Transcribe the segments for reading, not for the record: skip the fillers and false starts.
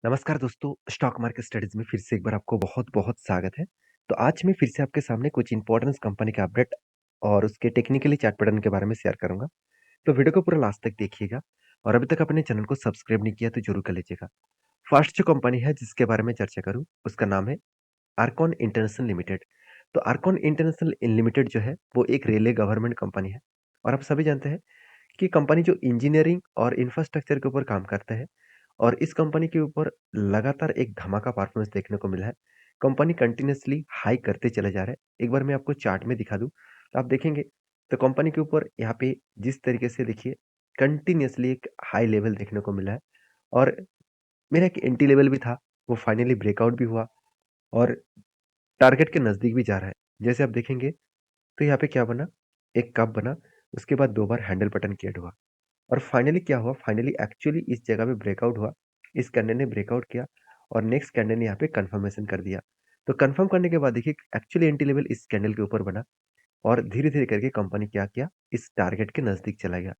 नमस्कार दोस्तों, stock market studies में फिर से एक बार आपको बहुत-बहुत स्वागत है। तो आज मैं फिर से आपके सामने कुछ इम्पोर्टेंस कंपनी के अपडेट और उसके टेक्निकली चार्ट पैटर्न के बारे में शेयर करूँगा। तो वीडियो को पूरा लास्ट तक देखिएगा और अभी तक अपने चैनल को सब्सक्राइब नहीं किया तो ज़रूर कर लीजिएगा। फर्स्ट जो कंपनी है जिसके बारे में चर्चा करूँ, उसका नाम है आर्कॉन इंटरनेशनल लिमिटेड। तो आर्कॉन इंटरनेशनल लिमिटेड जो है, वो एक रेलवे गवर्नमेंट कंपनी है और आप सभी जानते हैं कि कंपनी जो इंजीनियरिंग और इंफ्रास्ट्रक्चर के ऊपर काम करता है और इस कंपनी के ऊपर लगातार एक धमाका परफॉर्मेंस देखने को मिला है। कंपनी कंटिन्यूअसली हाई करते चले जा रहे हैं। एक बार मैं आपको चार्ट में दिखा दूँ, तो आप देखेंगे तो कंपनी के ऊपर यहाँ पे जिस तरीके से देखिए कंटिन्यूअसली एक हाई लेवल देखने को मिला है और मेरा एक एंट्री लेवल भी था, वो फाइनली ब्रेकआउट भी हुआ और टारगेट के नज़दीक भी जा रहा है। जैसे आप देखेंगे तो यहाँ पे क्या बना, एक कप बना, उसके बाद 2 बार हैंडल बटन क्रिएट हुआ। और फाइनली क्या हुआ, फाइनली एक्चुअली इस जगह पे ब्रेकआउट हुआ। इस कैंडल ने ब्रेकआउट किया और नेक्स्ट कैंडल ने यहाँ पे कंफर्मेशन कर दिया। तो कंफर्म करने के बाद देखिए एक्चुअली एंट्री लेवल इस कैंडल के ऊपर बना और धीरे-धीरे करके कंपनी क्या किया, इस टारगेट के नज़दीक चला गया।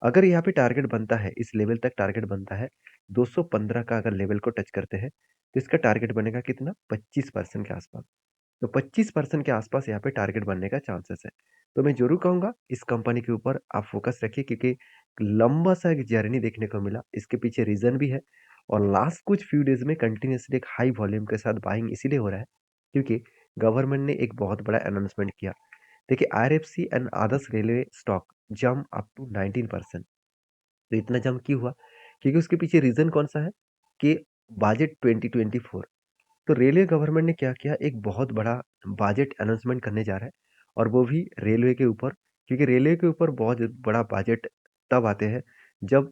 अगर यहाँ पे टारगेट बनता है, इस लेवल तक टारगेट बनता है, 215 का अगर लेवल को टच करते हैं, तो इसका टारगेट बनेगा कितना? 25% के आसपास। तो 25% के आसपास यहाँ पे टारगेट बनने का चांसेस है। तो मैं ज़रूर कहूँगा इस कंपनी के ऊपर आप फ़ोकस रखिए क्योंकि लंबा-सा एक जर्नी देखने को मिला। इसके पीछे रीज़न भी है और लास्ट कुछ फ्यू डेज़ में कंटिन्यूअसली एक हाई वॉल्यूम के साथ बाइंग इसीलिए हो रहा है क्योंकि गवर्नमेंट ने एक बहुत बड़ा अनाउंसमेंट किया। देखिए RFC and others railway stock jump up to 19%। तो इतना जंप क्यों हुआ? क्योंकि उसके पीछे रीज़न कौन-सा है कि बजट 2024। तो रेलवे गवर्नमेंट ने क्या किया, एक बहुत बड़ा बजट अनाउंसमेंट करने जा रहा है और वो भी रेलवे के ऊपर क्योंकि रेलवे के ऊपर बहुत बड़ा बजट तब आते हैं जब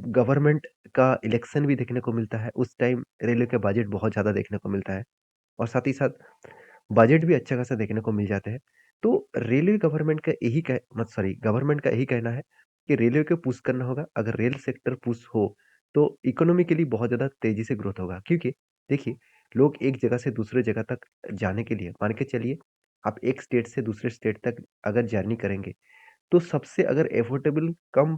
गवर्नमेंट का इलेक्शन भी देखने को मिलता है। उस टाइम रेलवे का बजट बहुत ज़्यादा देखने को मिलता है और साथ ही साथ बजट भी अच्छा खासा देखने को मिल जाते हैं। तो रेलवे गवर्नमेंट का यही कह मत सॉरी गवर्नमेंट का यही कहना है कि रेलवे को पुश करना होगा। अगर रेल सेक्टर पुश हो, तो इकोनॉमिकली बहुत ज़्यादा तेज़ी से ग्रोथ होगा। क्योंकि देखिए, लोग एक जगह से दूसरे जगह तक जाने के लिए मान के चलिए, आप एक स्टेट से दूसरे स्टेट तक अगर जर्नी करेंगे, तो सबसे अगर अफोर्डेबल कम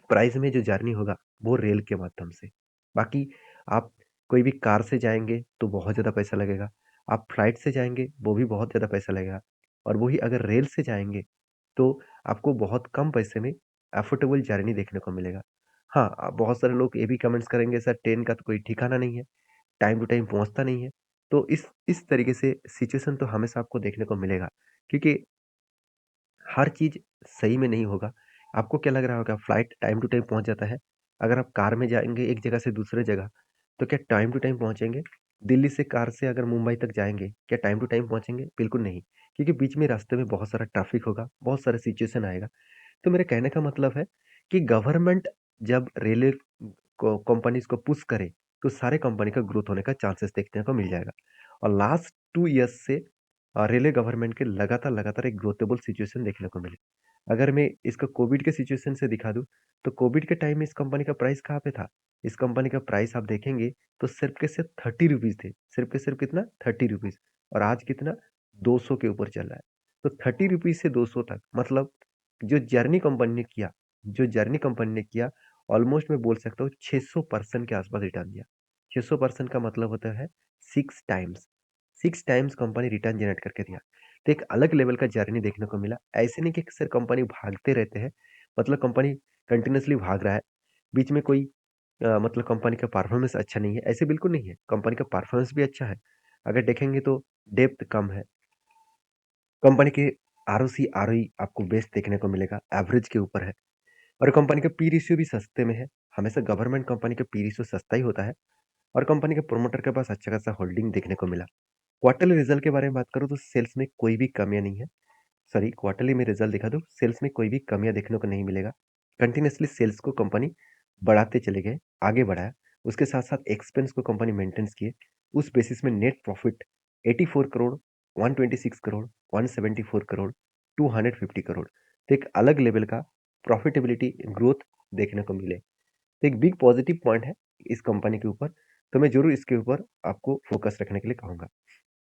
प्राइस में जो जर्नी होगा, वो रेल के माध्यम से। बाकी आप कोई भी कार से जाएँगे, तो बहुत ज़्यादा पैसा लगेगा। आप फ्लाइट से जाएँगे, वो भी बहुत ज़्यादा पैसा लगेगा और वही अगर रेल से जाएँगे, तो आपको बहुत कम पैसे में अफोर्डेबल जर्नी देखने को मिलेगा। हाँ, बहुत सारे लोग ये भी कमेंट्स करेंगे, "सर, ट्रेन का तो कोई ठिकाना नहीं है, टाइम टू टाइम पहुँचता नहीं है।" तो इस तरीके से सिचुएशन तो हमेशा आपको देखने को मिलेगा क्योंकि हर चीज़ सही में नहीं होगा। आपको क्या लग रहा होगा फ्लाइट टाइम टू टाइम पहुँच जाता है? अगर आप कार में जाएँगे एक जगह से दूसरे जगह, तो क्या टाइम टू टाइम पहुँचेंगे? दिल्ली से कार से अगर मुंबई तक जाएँगे, क्या टाइम टू टाइम पहुँचेंगे? बिल्कुल नहीं, क्योंकि बीच में रास्ते में बहुत सारा ट्रैफ़िक होगा, बहुत सारा सिचुएशन आएगा। तो मेरे कहने का मतलब है कि गवर्नमेंट जब रेलवे को कंपनीज़ को पुश करे, तो सारे कंपनी का ग्रोथ होने का चांसेस देखने को मिल जाएगा। और लास्ट 2 इयर्स से रेलवे गवर्नमेंट के लगातार एक ग्रोथेबल सिचुएशन देखने को मिली। अगर मैं इसको कोविड के सिचुएशन से दिखा दूँ, तो कोविड के टाइम में इस कंपनी का प्राइस कहाँ पे था? इस कंपनी का प्राइस आप देखेंगे तो सिर्फ़ के सिर्फ़ ₹30 थे। सिर्फ़ के सिर्फ़ कितना? ₹30 और आज कितना? 200 के ऊपर चल रहा है। तो ₹30 से 200 तक मतलब जो जर्नी कंपनी ने किया ऑलमोस्ट मैं बोल सकता हूँ 600% के आस-पास रिटर्न दिया। 600% का मतलब होता है 6 times. 6 times company return generate करके दिया। तो एक अलग लेवल का जर्नी देखने को मिला। ऐसे नहीं कि सर कंपनी भागते रहते हैं, मतलब कंपनी कंटीन्यूअसली भाग रहा है। बीच में कोई मतलब कंपनी का परफॉर्मेंस अच्छा नहीं है, ऐसे बिल्कुल नहीं है। कंपनी का परफॉर्मेंस भी अच्छा है। अगर देखेंगे तो डेप्थ कम है। कंपनी के आरओसी, आरओई आपको बेस्ट देखने को मिलेगा, एवरेज के ऊपर है और कंपनी का पी रेशियो भी सस्ते में है। हमेशा गवर्नमेंट कंपनी का पी रेशियो सस्ता ही होता है और कंपनी के प्रोमोटर के पास अच्छा खासा होल्डिंग देखने को मिला। क्वार्टरली रिजल्ट के बारे में बात करूँ तो सेल्स में कोई भी कमियाँ नहीं है। सॉरी क्वार्टरली में रिजल्ट दिखा दूँ, सेल्स में कोई भी कमियाँ देखने को नहीं मिलेगा। कंटिन्यूअसली सेल्स को कंपनी बढ़ाते चले गए, आगे बढ़ाया। उसके साथ-साथ एक्सपेंस को कंपनी मेंटेन्स किए। उस बेसिस में नेट प्रॉफिट 84 करोड़, 126 करोड़, 174 करोड़, 250 करोड़। तो एक अलग लेवल का प्रॉफिटेबिलिटी ग्रोथ देखने को मिले। तो एक बिग पॉजिटिव पॉइंट है इस कंपनी के ऊपर, तो मैं ज़रूर इसके ऊपर आपको फोकस रखने के लिए कहूँगा।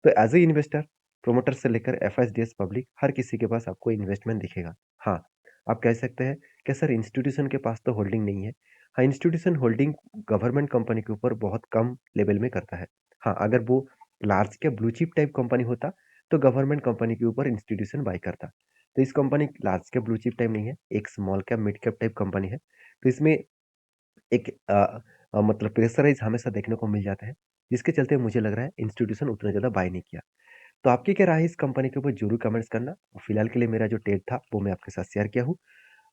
तो एज़ अ इन्वेस्टर, प्रोमोटर से लेकर एफआईडीएस पब्लिक हर किसी के पास आपको इन्वेस्टमेंट दिखेगा। हाँ, आप कह सकते हैं कि सर इंस्टीट्यूशन के पास तो होल्डिंग नहीं है। हाँ, इंस्टीट्यूशन होल्डिंग गवर्नमेंट कंपनी के ऊपर बहुत कम लेवल में करता है। हाँ, अगर वो large cap blue chip type company होता, तो गवर्नमेंट कंपनी के ऊपर इंस्टीट्यूशन बाय करता। तो इस company large cap blue chip type नहीं है, एक small cap, mid cap type company है। तो इसमें एक मतलब प्रेशराइज़ हमेशा देखने को मिल जाता है, जिसके चलते मुझे लग रहा है इंस्टीट्यूशन उतना ज़्यादा बाय नहीं किया। तो आपकी क्या राय है इस कंपनी के ऊपर ज़रूर कमेंट्स करना। फिलहाल के लिए मेरा जो टेक था, वो मैं आपके साथ शेयर किया हूँ।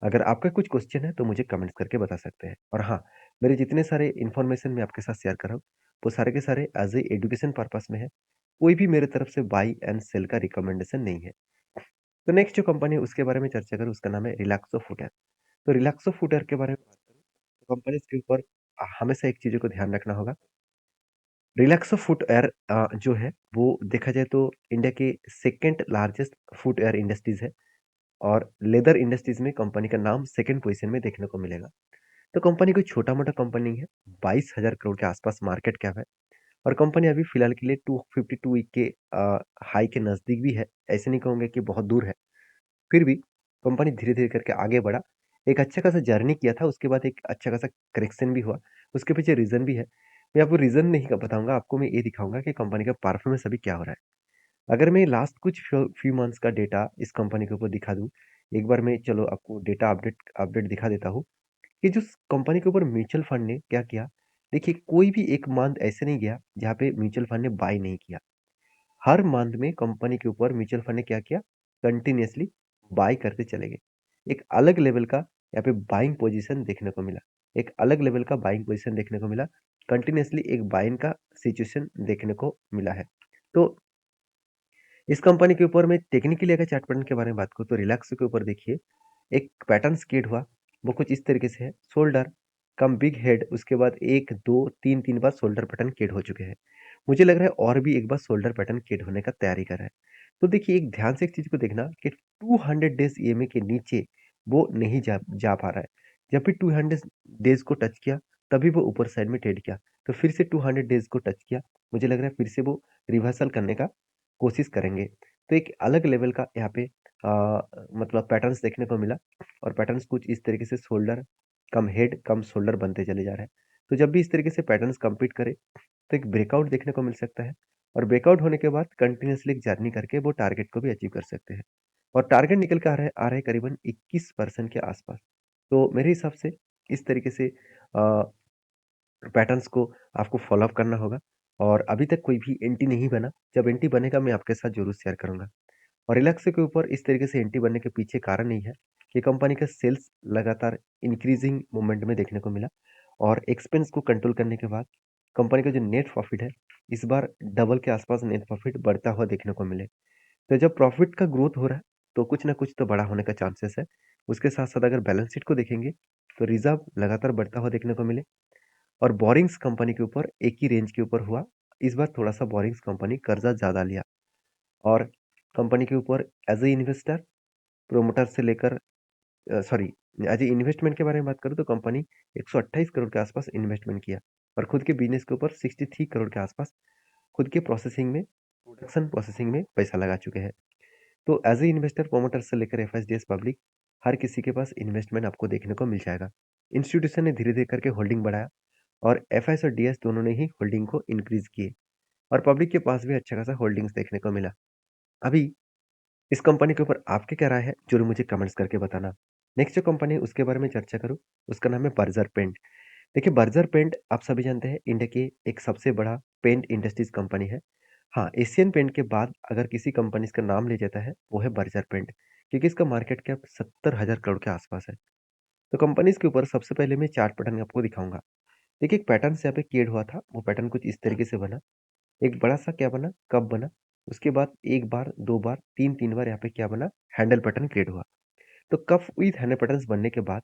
अगर आपका कुछ क्वेश्चन है तो मुझे कमेंट्स करके बता सकते हैं। और हाँ, मेरे जितने सारे इन्फॉर्मेशन मैं आपके साथ शेयर कर रहा हूँ, वो सारे के सारे एज़ ए एजुकेशन पर्पस में है। कोई भी मेरे तरफ से बाय एंड सेल का रिकमेंडेशन नहीं है। तो नेक्स्ट जो कंपनी है उसके बारे में चर्चा करूँ, उसका नाम है रिलैक्सो फुटवेयर। तो रिलैक्सो फुटवेयर के बारे में बात करूँ, तो कंपनीज़ के ऊपर हमेशा एक चीज़ों को ध्यान रखना होगा। रिलैक्सो फुटवेयर जो है वो देखा जाए तो इंडिया के सेकंड लार्जेस्ट फुटवेयर इंडस्ट्रीज़ है और लेदर इंडस्ट्रीज़ में कंपनी का नाम सेकंड पोज़ीशन में देखने को मिलेगा। तो कंपनी कोई छोटा-मोटा कंपनी नहीं है, 22,000 करोड़ के आसपास मार्केट कैप है और कंपनी अभी फिलहाल के लिए 252 वीक के हाई के नज़दीक भी है, ऐसे नहीं कहूँगा कि बहुत दूर है। फिर भी कंपनी धीरे-धीरे करके आगे बढ़ा, एक अच्छा खासा जर्नी किया था, उसके बाद एक अच्छा खासा करेक्शन भी हुआ, उसके पीछे रीज़न भी है। मैं आपको रीज़न नहीं बताऊँगा, आपको मैं ये दिखाऊँगा कि कंपनी का परफॉर्मेंस अभी क्या हो रहा है। अगर मैं लास्ट कुछ फ्यू मंथ्स का डेटा इस कंपनी के ऊपर दिखा दूँ, एक बार मैं चलो आपको डेटा अपडेट अपडेट दिखा देता हूँ। कि जो कंपनी के ऊपर म्यूचुअल फंड ने क्या किया, देखिए कोई भी एक मंथ ऐसे नहीं गया जहाँ पे म्यूचुअल फंड ने बाय नहीं किया। हर मंथ में कंपनी के ऊपर म्यूचुअल फंड ने क्या किया, कंटिन्यूअसली बाय करते चले गए। एक अलग लेवल का यहाँ पे बाइंग पोजीशन देखने को मिला। एक अलग लेवल का बाइंग पोजीशन देखने को मिला। कंटिन्यूअसली एक बाइंग का सिचुएशन देखने को मिला है। तो इस कंपनी के ऊपर मैं टेक्निकली अगर चार्ट पैटर्न के बारे में बात करूँ तो रिलैक्सो के ऊपर देखिए एक पैटर्न क्रिएट हुआ, वो कुछ इस तरीके से है, शोल्डर कम बिग हेड, उसके बाद 1, 2, 3 बार शोल्डर पैटर्न क्रिएट हो चुके हैं। मुझे लग रहा है और भी एक बार शोल्डर पैटर्न क्रिएट होने का तैयारी कर रहा है। तो देखिए एक ध्यान से एक चीज़ को देखना कि 200 डेज़ ईएमए के नीचे वो नहीं जा जा पा रहा है। जब भी 200 डेज़ को टच किया, तभी वो ऊपर साइड में ट्रेड किया। तो फिर से 200 डेज़ को टच किया, मुझे लग रहा है फिर से वो रिवर्सल करने का कोशिश करेंगे। तो एक अलग लेवल का यहाँ पे मतलब पैटर्न्स देखने को मिला और पैटर्न्स कुछ इस तरीके से शोल्डर कम हेड कम शोल्डर बनते चले जा रहे हैं। तो जब भी इस तरीके से पैटर्न्स कंप्लीट करे तो एक ब्रेकआउट देखने को मिल सकता है और ब्रेकआउट होने के बाद कंटिन्यूअसली एक जर्नी करके वो टारगेट को भी अचीव कर सकते हैं और टारगेट निकल के आ रहा है करीबन 21% के आसपास। तो मेरे हिसाब से इस तरीके से पैटर्न्स को आपको फॉलो अप करना होगा और अभी तक कोई भी एंटी नहीं बना। जब एंटी बनेगा मैं आपके साथ ज़रूर शेयर करूँगा। और रिलैक्सो के ऊपर इस तरीके से एंट्री बनने के पीछे कारण यही है कि कंपनी का सेल्स लगातार इंक्रीजिंग मूवमेंट में देखने को मिला और एक्सपेंस को कंट्रोल करने के बाद कंपनी का जो नेट प्रॉफिट है इस बार डबल के आसपास नेट प्रॉफिट बढ़ता हुआ देखने को मिले। तो जब प्रॉफिट का ग्रोथ हो रहा है तो कुछ ना कुछ तो बड़ा होने का चांसेस है। उसके साथ साथ अगर बैलेंस शीट को देखेंगे तो रिजर्व लगातार बढ़ता हुआ देखने को मिले और बोरिंग्स कंपनी के ऊपर एक ही रेंज के ऊपर हुआ। इस बार थोड़ा सा बोरिंग्स कंपनी कर्जा ज़्यादा लिया और कंपनी के ऊपर एज ए इन्वेस्टर प्रोमोटर से लेकर सॉरी एज ए इन्वेस्टमेंट के बारे में बात करूँ तो कंपनी 128 करोड़ के आसपास इन्वेस्टमेंट किया और खुद के बिजनेस के ऊपर 63 करोड़ के आसपास खुद के प्रोसेसिंग में प्रोडक्शन प्रोसेसिंग में पैसा लगा चुके हैं। तो एज ए इन्वेस्टर प्रोमोटर से लेकर एफएसडीएस पब्लिक हर किसी के पास इन्वेस्टमेंट आपको देखने को मिल जाएगा। इंस्टीट्यूशन ने धीरे धीरे करके होल्डिंग बढ़ाया और एफएस और डीएस दोनों ने ही होल्डिंग को इंक्रीज किए और पब्लिक के पास भी अच्छा खासा होल्डिंग्स देखने को मिला। अभी इस कंपनी के ऊपर आपकी क्या राय है? ज़रूर मुझे कमेंट्स करके बताना। नेक्स्ट जो कंपनी है उसके बारे में चर्चा करूँ, उसका नाम है बर्जर पेंट। देखिए बर्जर पेंट आप सभी जानते हैं इंडिया की एक सबसे बड़ा पेंट इंडस्ट्रीज़ कंपनी है। हाँ, एशियन पेंट के बाद अगर किसी कंपनी इसका नाम ले जाता है, वो है बर्जर पेंट क्योंकि इसका मार्केट कैप 70,000 करोड़ के आसपास है। तो कंपनीज़ के ऊपर सबसे पहले मैं चार्ट पैटर्न आपको दिखाऊँगा। देखिए एक पैटर्न से यहाँ पे क्रिएट हुआ था, वो पैटर्न कुछ इस तरीके से बना। एक बड़ा-सा क्या बना, कप बना। उसके बाद 1 बार, 2 बार, 3 बार यहाँ पे क्या बना, हैंडल पैटर्न क्रिएट हुआ। तो कप विद हैंडल पैटर्न्स बनने के बाद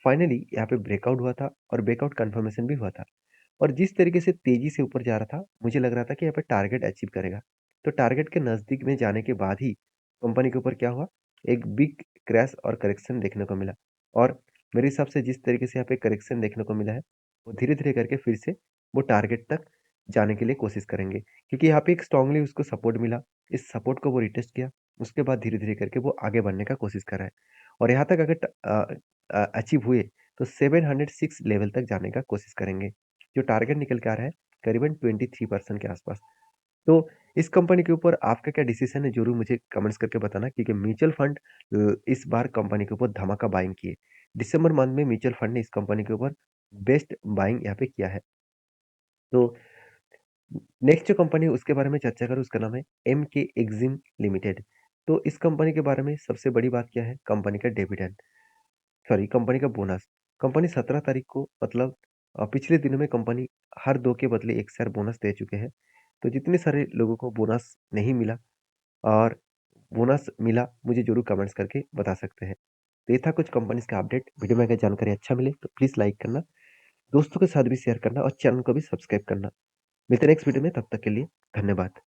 फाइनली यहाँ पे ब्रेकआउट हुआ था और ब्रेकआउट कन्फर्मेशन भी हुआ था। और जिस तरीके से तेज़ी से ऊपर जा रहा था, मुझे लग रहा था कि यहाँ पे टारगेट अचीव करेगा। तो टारगेट के नज़दीक में जाने के बाद ही कंपनी के ऊपर क्या हुआ, एक बिग क्रैश और करेक्शन देखने को मिला। और मेरे हिसाब से जिस तरीके से यहाँ पे करेक्शन देखने को मिला है, वो धीरे-धीरे करके फिर से वो टारगेट तक जाने के लिए कोशिश करेंगे। क्योंकि यहाँ पे एक स्ट्रांगली उसको सपोर्ट मिला, इस सपोर्ट को वो रिटेस्ट किया, उसके बाद धीरे-धीरे करके वो आगे बढ़ने का कोशिश कर रहा है। और यहाँ तक अगर अचीव हुए, तो 706 लेवल तक जाने का कोशिश करेंगे। जो टारगेट निकल के आ रहा है करीबन 23% के आसपास। तो इस कंपनी के ऊपर आपका क्या डिसीजन है ज़रूर मुझे कमेंट्स करके बताना, क्योंकि म्यूचुअल फंड इस बार कंपनी के ऊपर धमाका बाइंग किए। दिसंबर मंथ में म्यूचुअल फंड ने इस कंपनी के ऊपर बेस्ट बाइंग यहाँ पे किया है। तो नेक्स्ट जो कंपनी उसके बारे में चर्चा करूँ उसका नाम है एमके एक्सिम लिमिटेड। तो इस कंपनी के बारे में सबसे बड़ी बात क्या है, कंपनी का डिविडेंड, सॉरी कंपनी का बोनस। कंपनी 17 तारीख को मतलब पिछले दिनों में कंपनी हर 2 के बदले 1 शेयर बोनस दे चुके हैं। तो जितने सारे लोगों को बोनस नहीं मिला और बोनस मिला, मुझे ज़रूर कमेंट्स करके बता सकते हैं। तो ये था कुछ कंपनीज़ का अपडेट। वीडियो में अगर जानकारी अच्छा मिले तो प्लीज़ लाइक करना, दोस्तों के साथ भी शेयर करना और चैनल को भी सब्सक्राइब करना। मिलते हैं नेक्स्ट वीडियो में, तब तक के लिए धन्यवाद।